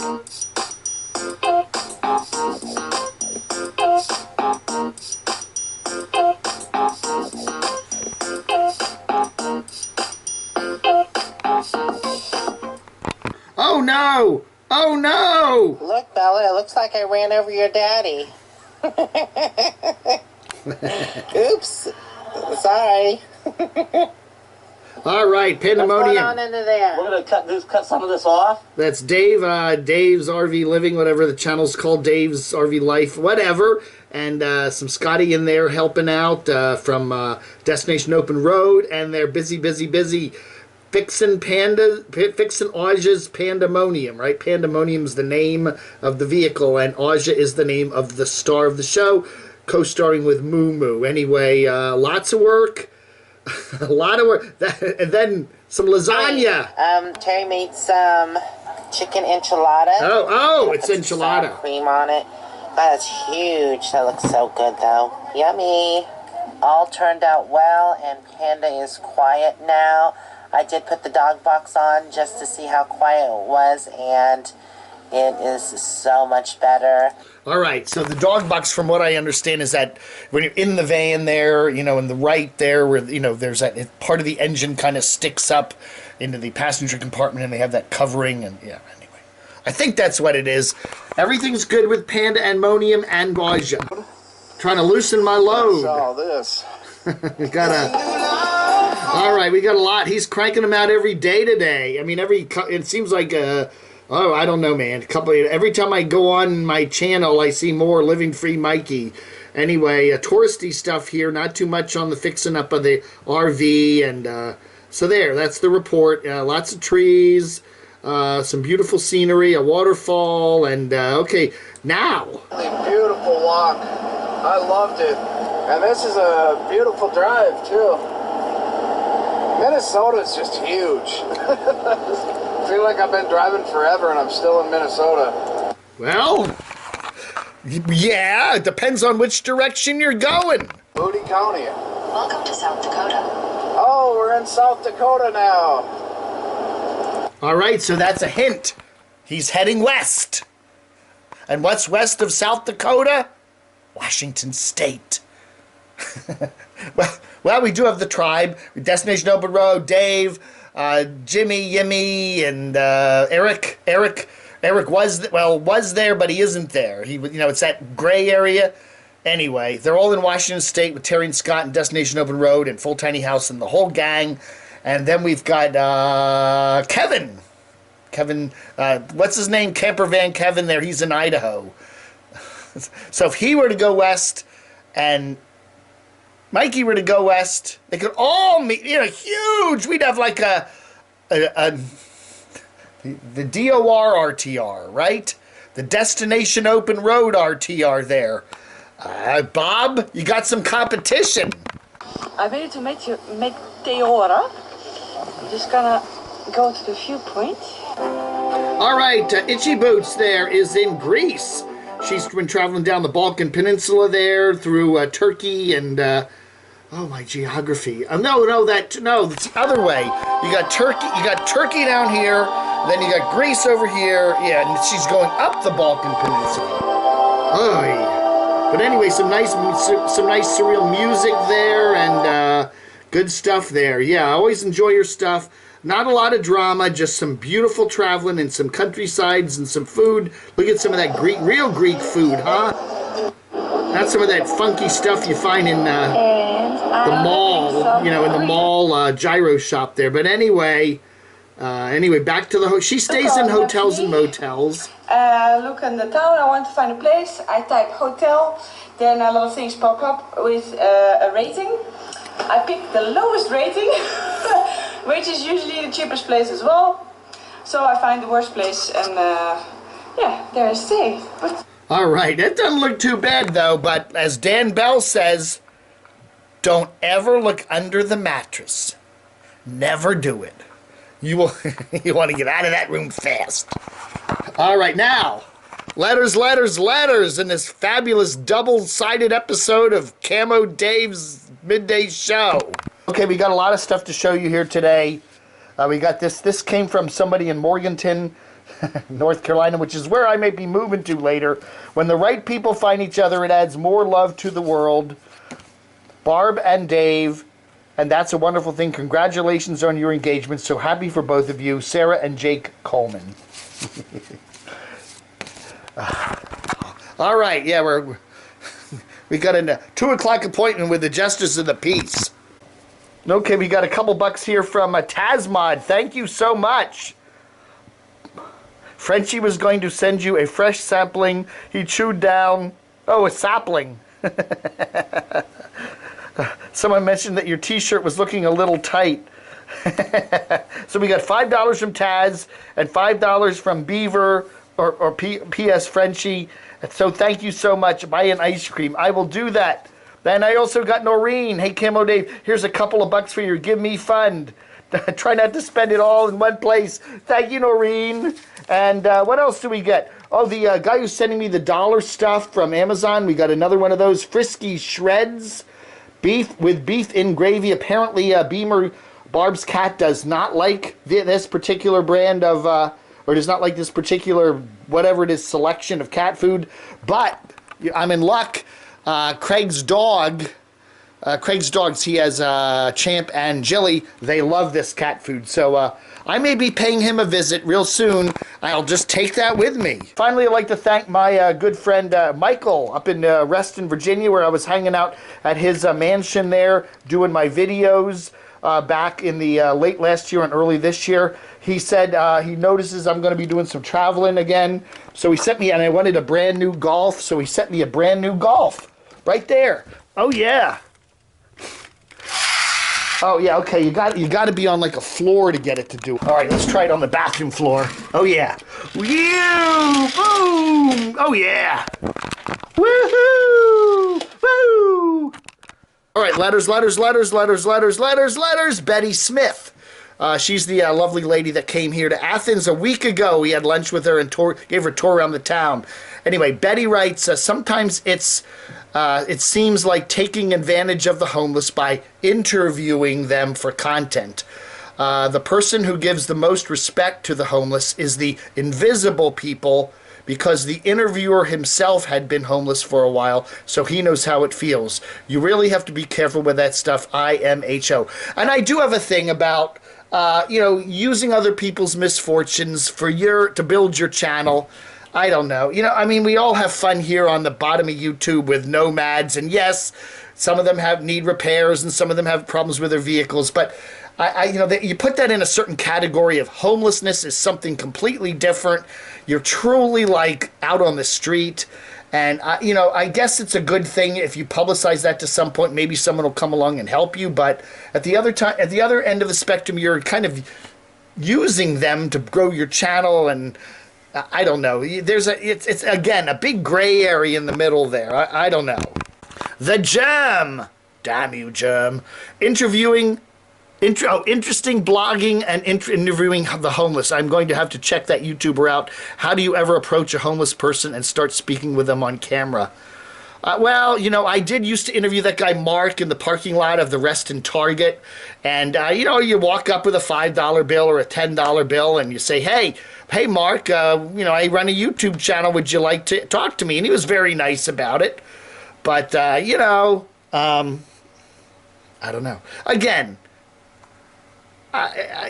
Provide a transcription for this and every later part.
Oh no! Oh no! Look, Bella, it looks like I ran over your daddy. Oops. Sorry. All right, pandemonium. What's going on into there? We're gonna cut some of this off. That's Dave, Dave's RV Living, whatever the channel's called, Dave's RV Life, whatever. And some Scotty in there helping out from Destination Open Road, and they're busy fixing Aja's Pandemonium, right? Pandemonium's the name of the vehicle, and Aja is the name of the star of the show, co-starring with Moo Moo. Anyway, lots of work. A lot of work. And then some lasagna. Terry made some chicken enchilada. Oh, it's enchilada. Some cream on it. That's huge. That looks so good, though. Yummy. All turned out well, and Panda is quiet now. I did put the dog box on just to see how quiet it was, and it is so much better. All right, so the dog box, from what I understand, is that when you're in the van there, you know, in the right there, where, you know, there's that part of the engine kind of sticks up into the passenger compartment, and they have that covering, and yeah, anyway. I think that's what it is. Everything's good with Pandemonium and Aja. Trying to loosen my load. What's all this? We all right, we got a lot. He's cranking them out every day today. I mean, it seems like, I don't know, man. Every time I go on my channel, I see more Living Free Mikey. Anyway, touristy stuff here, not too much on the fixing up of the RV. And so that's the report. Lots of trees, some beautiful scenery, a waterfall, and okay, now. Beautiful walk. I loved it. And this is a beautiful drive, too. Minnesota is just huge. I feel like I've been driving forever and I'm still in Minnesota. Well, yeah, it depends on which direction you're going. Booty County. Welcome to South Dakota. Oh, we're in South Dakota now. All right, so that's a hint. He's heading west. And what's west of South Dakota? Washington State. Well, we do have the tribe. Destination Open Road, Dave, Jimmy, Yimmy, and Eric. Eric was there, but he isn't there. It's that gray area. Anyway, they're all in Washington State with Terry and Scott and Destination Open Road and Full Tiny House and the whole gang. And then we've got Kevin. What's his name? Camper Van Kevin there. He's in Idaho. So if he were to go west and Mikey were to go west, they could all meet, huge. We'd have like the DOR RTR, right? The Destination Open Road RTR there. Bob, you got some competition. I'm ready to make Teora. I'm just gonna go to the viewpoint. All right, Itchy Boots there is in Greece. She's been traveling down the Balkan Peninsula there through Turkey and oh, my geography. No, it's the other way. You got Turkey down here, then you got Greece over here. Yeah, and she's going up the Balkan Peninsula. Oh, but anyway, some nice surreal music there and good stuff there. Yeah, I always enjoy your stuff. Not a lot of drama, just some beautiful traveling and some countrysides and some food. Look at some of that real Greek food, huh? Not some of that funky stuff you find in the mall, in the mall gyro shop there. But anyway, back to the she stays in hotels and motels. Look in the town, I want to find a place. I type hotel, then a lot of things pop up with a rating. I pick the lowest rating, which is usually the cheapest place as well. So I find the worst place and there I stay. All right, that doesn't look too bad though, but as Dan Bell says, don't ever look under the mattress. Never do it. You want to get out of that room fast. All right, now, letters in this fabulous double-sided episode of Camo Dave's Midday Show. Okay, we got a lot of stuff to show you here today. We got this. This came from somebody in Morganton. North Carolina, which is where I may be moving to later. When the right people find each other, it adds more love to the world. Barb and Dave, and that's a wonderful thing. Congratulations on your engagement. So happy for both of you, Sarah and Jake Coleman. All right, yeah, we got a 2 o'clock appointment with the Justice of the Peace. Okay, we got a couple bucks here from Tasmod. Thank you so much. Frenchie was going to send you a fresh sampling. He chewed down. Oh, a sapling. Someone mentioned that your t-shirt was looking a little tight. So we got $5 from Taz and $5 from Beaver or P.S. Frenchie. So thank you so much. Buy an ice cream. I will do that. Then I also got Noreen. Hey, Camo Dave, here's a couple of bucks for your Give Me Fund. Try not to spend it all in one place. Thank you, Noreen. And what else do we get? Oh, the guy who's sending me the dollar stuff from Amazon. We got another one of those Frisky Shreds. Beef with beef in gravy. Apparently, Beamer, Barb's cat, does not like this particular brand of, or does not like this particular, whatever it is, selection of cat food. But I'm in luck. Craig's dogs, he has Champ and Jilly. They love this cat food. So I may be paying him a visit real soon. I'll just take that with me. Finally, I'd like to thank my good friend Michael up in Reston, Virginia, where I was hanging out at his mansion there doing my videos back in the late last year and early this year. He said he notices I'm going to be doing some traveling again. So he sent me, and I wanted a brand new Golf, so he sent me a brand new Golf right there. Oh, yeah. Oh, yeah, okay, you got to be on like a floor to get it to do. All right, let's try it on the bathroom floor. Oh, yeah. Yeah! Boom! Oh, yeah. Woohoo! Woo! All right, letters. Betty Smith. She's the lovely lady that came here to Athens a week ago. We had lunch with her and gave her a tour around the town. Anyway, Betty writes, sometimes it seems like taking advantage of the homeless by interviewing them for content. The person who gives the most respect to the homeless is the invisible people, because the interviewer himself had been homeless for a while, so he knows how it feels. You really have to be careful with that stuff, IMHO. And I do have a thing about, using other people's misfortunes to build your channel. I don't know. I mean, we all have fun here on the bottom of YouTube with Nomads, and yes, some of them need repairs, and some of them have problems with their vehicles, but you put that in a certain category of homelessness is something completely different. You're truly like out on the street, and I guess it's a good thing if you publicize that to some point. Maybe someone will come along and help you, but at the other end of the spectrum, you're kind of using them to grow your channel, and I don't know. It's again a big gray area in the middle there. I don't know. The Gem, damn you, Gem, interesting blogging and interviewing the homeless. I'm going to have to check that YouTuber out. How do you ever approach a homeless person and start speaking with them on camera? Well, I did used to interview that guy Mark in the parking lot of the Reston Target. And, you walk up with a $5 bill or a $10 bill and you say, hey Mark, I run a YouTube channel. Would you like to talk to me? And he was very nice about it. But, I don't know. Again,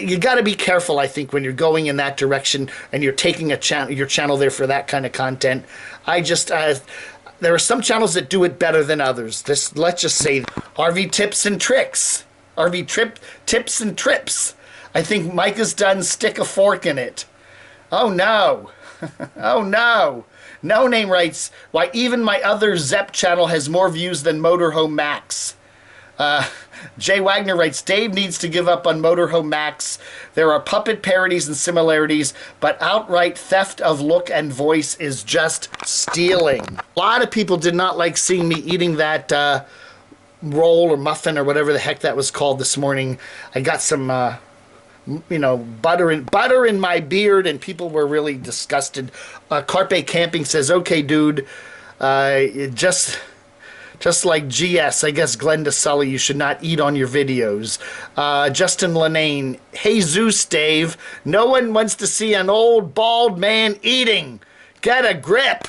you got to be careful, I think, when you're going in that direction and you're taking your channel there for that kind of content. There are some channels that do it better than others. Let's just say RV Tips and Tricks. Tips and Trips. I think Micah's done Stick a Fork in It. Oh, no. Oh, no. No Name writes, why even my other Zepp channel has more views than Motorhome Max. Jay Wagner writes, Dave needs to give up on Motorhome Max. There are puppet parodies and similarities, but outright theft of look and voice is just stealing. A lot of people did not like seeing me eating that roll or muffin or whatever the heck that was called this morning. I got some butter in my beard, and people were really disgusted. Carpe Camping says, okay, dude, just Just like GS, I guess Glenda Sully, you should not eat on your videos. Justin Lenane, hey Zeus Dave, no one wants to see an old bald man eating. Get a grip.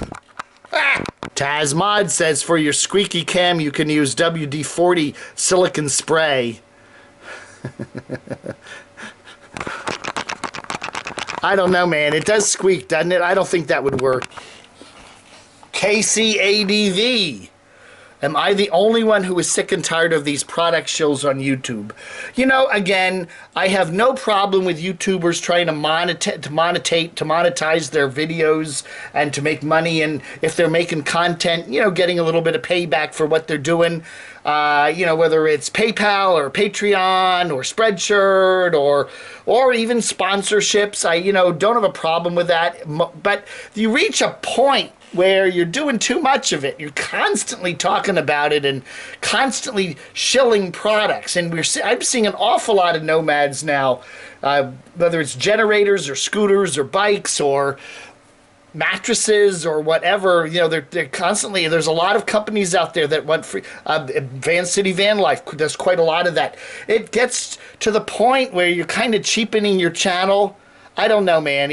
Ah. Tazmod says for your squeaky cam you can use WD-40 silicone spray. I don't know, man. It does squeak, doesn't it? I don't think that would work. KCADV. Am I the only one who is sick and tired of these product shows on YouTube? You know, again, I have no problem with YouTubers trying to monetize their videos and to make money, and if they're making content, you know, getting a little bit of payback for what they're doing. You know, whether it's PayPal or Patreon or Spreadshirt or even sponsorships, I, you know, don't have a problem with that. But you reach a point where you're doing too much of it. You're constantly talking about it and constantly shilling products. And I'm seeing an awful lot of Nomads now, whether it's generators or scooters or bikes or mattresses or whatever. You know, they're constantly, there's a lot of companies out there that want free. Van City Van Life does quite a lot of that. It gets to the point where you're kind of cheapening your channel. I don't know, man.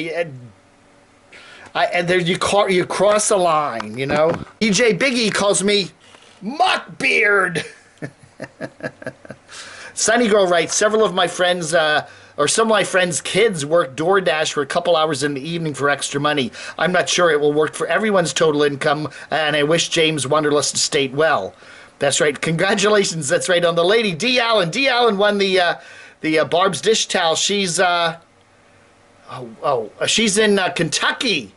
And there you cross a line, you know. DJ Biggie calls me Muckbeard. Sunny Girl writes, several of my friends, or some of my friends' kids work DoorDash for a couple hours in the evening for extra money. I'm not sure it will work for everyone's total income, and I wish James Wonderlust Estate well. That's right. Congratulations. That's right on the lady. D. Allen. D. Allen won the Barb's dish towel. She's she's in Kentucky.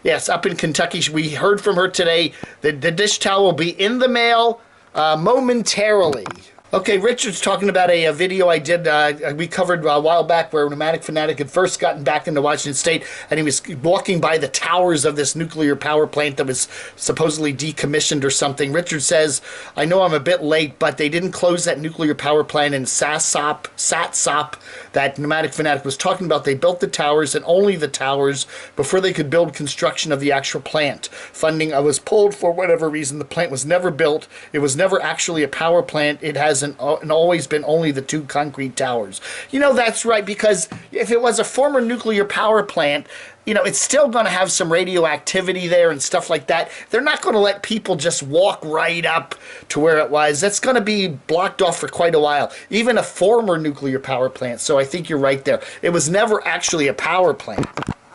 Yes, up in Kentucky. We heard from her today. The dish towel will be in the mail momentarily. Okay, Richard's talking about a video I did, we covered a while back where Nomadic Fanatic had first gotten back into Washington State, and he was walking by the towers of this nuclear power plant that was supposedly decommissioned or something. Richard says, I know I'm a bit late, but they didn't close that nuclear power plant in Satsop that Nomadic Fanatic was talking about. They built the towers and only the towers before they could build construction of the actual plant. Funding was pulled for whatever reason. The plant was never built. It was never actually a power plant. It has and always been only the two concrete towers. You know, that's right, because if it was a former nuclear power plant, you know, it's still going to have some radioactivity there and stuff like that. They're not going to let people just walk right up to where it was. That's going to be blocked off for quite a while. Even a former nuclear power plant. So I think you're right there. It was never actually a power plant.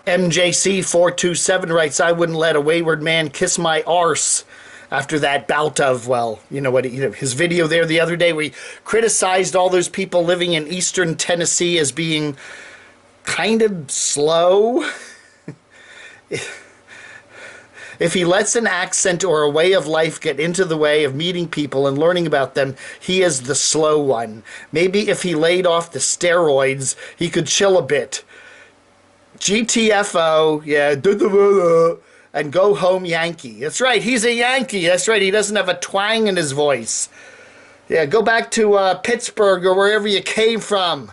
MJC427 writes, I wouldn't let a wayward man kiss my arse. After that bout of, well, you know what, his video there the other day where he criticized all those people living in eastern Tennessee as being kind of slow. If he lets an accent or a way of life get into the way of meeting people and learning about them, he is the slow one. Maybe if he laid off the steroids, he could chill a bit. GTFO, yeah, and go home Yankee. That's right, he's a Yankee. That's right, he doesn't have a twang in his voice. Yeah, go back to Pittsburgh or wherever you came from.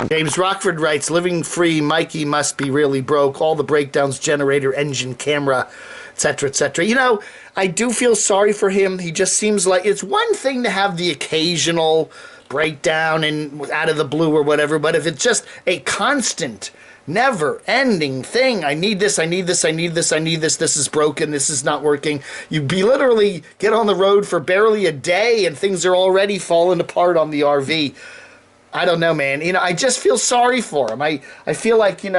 James Rockford writes, living free, Mikey must be really broke. All the breakdowns, generator, engine, camera, etc., etc. You know, I do feel sorry for him. He just seems like it's one thing to have the occasional breakdown and out of the blue or whatever, but if it's just a constant, never-ending thing, I need this, I need this, I need this, I need this, this is broken, this is not working. You literally get on the road for barely a day and things are already falling apart on the RV. I don't know, man. You know, I just feel sorry for him. I feel like, I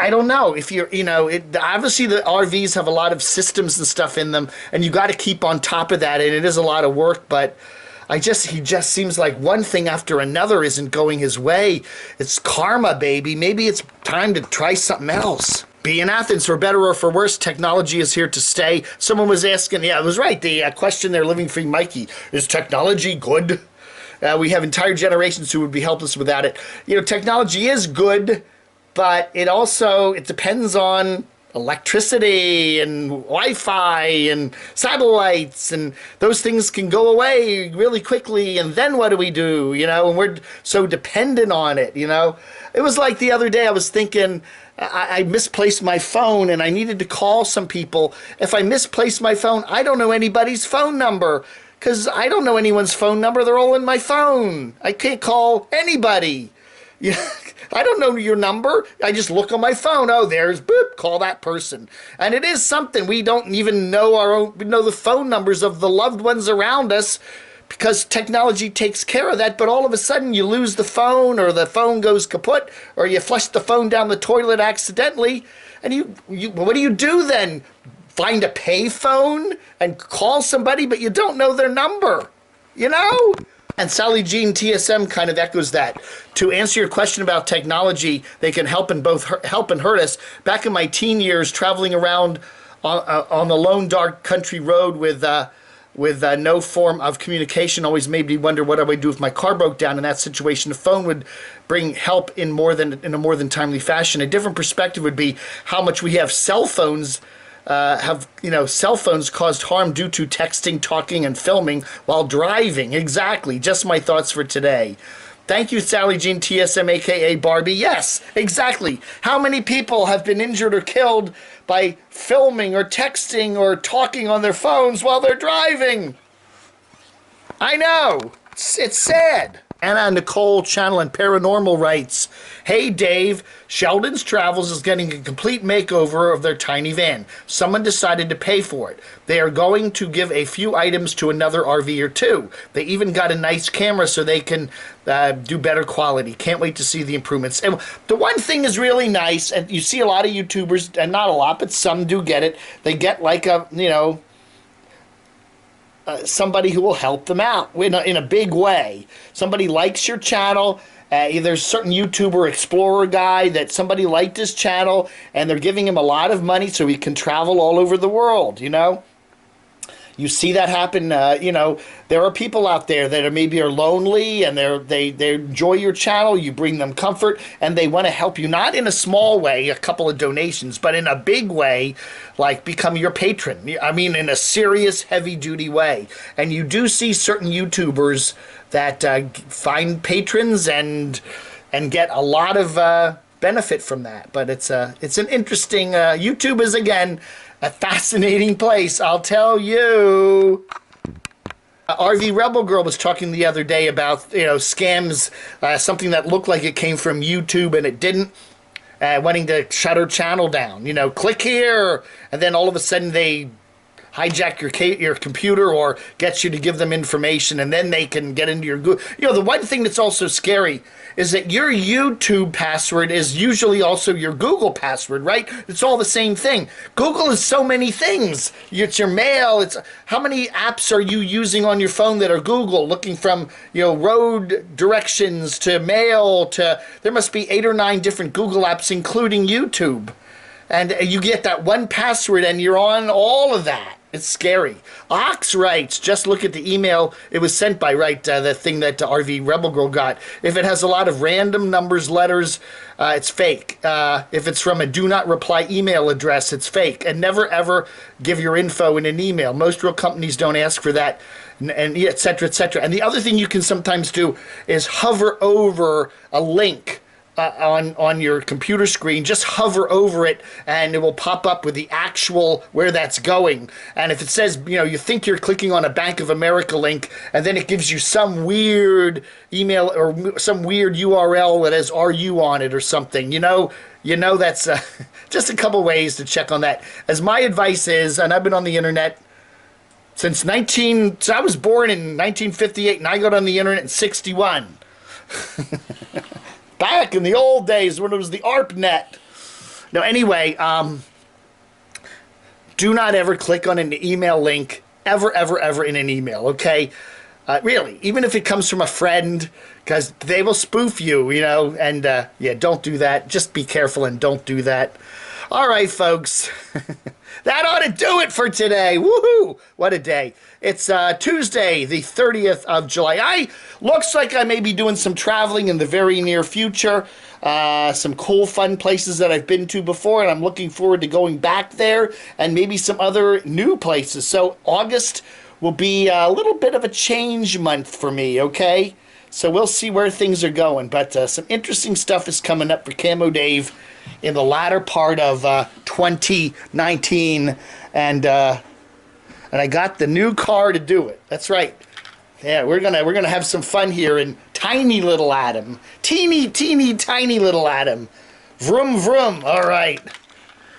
don't know if you're, obviously the RVs have a lot of systems and stuff in them, and you got to keep on top of that, and it is a lot of work, but he just seems like one thing after another isn't going his way. It's karma, baby. Maybe it's time to try something else. Be in Athens, for better or for worse, technology is here to stay. Someone was asking, yeah, it was right, the question there, living free Mikey, is technology good? We have entire generations who would be helpless without it. You know, technology is good, but it depends on electricity and Wi-Fi and satellites, and those things can go away really quickly, and then what do we do, you know? And we're so dependent on it, you know? It was like the other day I was thinking, I misplaced my phone and I needed to call some people. If I misplaced my phone, I don't know anybody's phone number, because I don't know anyone's phone number. They're all in my phone. I can't call anybody. Yeah, I don't know your number. I just look on my phone. Oh, there's boop. Call that person. And it is something. We don't even know we know the phone numbers of the loved ones around us, because technology takes care of that. But all of a sudden you lose the phone, or the phone goes kaput, or you flush the phone down the toilet accidentally. And you what do you do then? Find a pay phone and call somebody, but you don't know their number, you know? And Sallie Jean TSM kind of echoes that. To answer your question about technology, they can help and help and hurt us. Back in my teen years, traveling around on the lone dark country road with no form of communication always made me wonder what I would do if my car broke down. In that situation, the phone would bring help in a more than timely fashion. A different perspective would be how much we have cell phones. Cell phones caused harm due to texting, talking, and filming while driving. Exactly. Just my thoughts for today. Thank you, Sallie Jean TSM, a.k.a. Barbie. Yes, exactly. How many people have been injured or killed by filming or texting or talking on their phones while they're driving? I know. It's sad. Anna Nicole Channel and Paranormal writes, "Hey Dave, Sheldon's Travels is getting a complete makeover of their tiny van. Someone decided to pay for it. They are going to give a few items to another RV or two. They even got a nice camera so they can do better quality. Can't wait to see the improvements." And the one thing is really nice, and you see a lot of YouTubers, and not a lot, but some do get it. They get like somebody who will help them out in a big way. Somebody likes your channel. There's a certain YouTuber explorer guy that somebody liked his channel, and they're giving him a lot of money so he can travel all over the world, you know? You see that happen, there are people out there that maybe are lonely, and they enjoy your channel. You bring them comfort, and they want to help you, not in a small way, a couple of donations, but in a big way, like become your patron. I mean, in a serious, heavy-duty way. And you do see certain YouTubers that find patrons and get a lot of benefit from that. But it's an interesting, YouTube is, again, a fascinating place, I'll tell you. RV Rebel Girl was talking the other day about, scams, something that looked like it came from YouTube and it didn't, wanting to shut her channel down. Click here, and then all of a sudden they hijack your computer or get you to give them information, and then they can get into your Google. The one thing that's also scary is that your YouTube password is usually also your Google password, right? It's all the same thing. Google is so many things. It's your mail. It's how many apps are you using on your phone that are Google, looking from, road directions to mail to, there must be 8 or 9 different Google apps, including YouTube. And you get that one password and you're on all of that. It's scary. Ox writes, just look at the email it was sent by, the thing that RV Rebel Girl got. If it has a lot of random numbers, letters, it's fake. If it's from a do not reply email address, it's fake. And never ever give your info in an email. Most real companies don't ask for that, and et cetera, et cetera. And the other thing you can sometimes do is hover over a link on your computer screen. Just hover over it and it will pop up with the actual where that's going. And if it says, you think you're clicking on a Bank of America link, and then it gives you some weird email or some weird URL that has RU on it or something, that's just a couple ways to check on that. As my advice is, and I've been on the internet since I was born in 1958 and I got on the internet in 61. Back in the old days when it was the ARPANET. Now, anyway, do not ever click on an email link, ever, ever, ever in an email, okay? Really, even if it comes from a friend, because they will spoof you, and don't do that. Just be careful and don't do that. All right, folks. That ought to do it for today. Woohoo! What a day. It's Tuesday, the 30th of July. Looks like I may be doing some traveling in the very near future. Some cool, fun places that I've been to before, and I'm looking forward to going back there, and maybe some other new places. So August will be a little bit of a change month for me, okay? So we'll see where things are going. But some interesting stuff is coming up for Camo Dave in the latter part of 2019, and I got the new car to do it. That's right. Yeah, we're gonna have some fun here in tiny little Adam, teeny tiny little Adam. Vroom vroom. All right.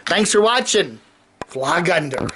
Thanks for watching. Vlog under.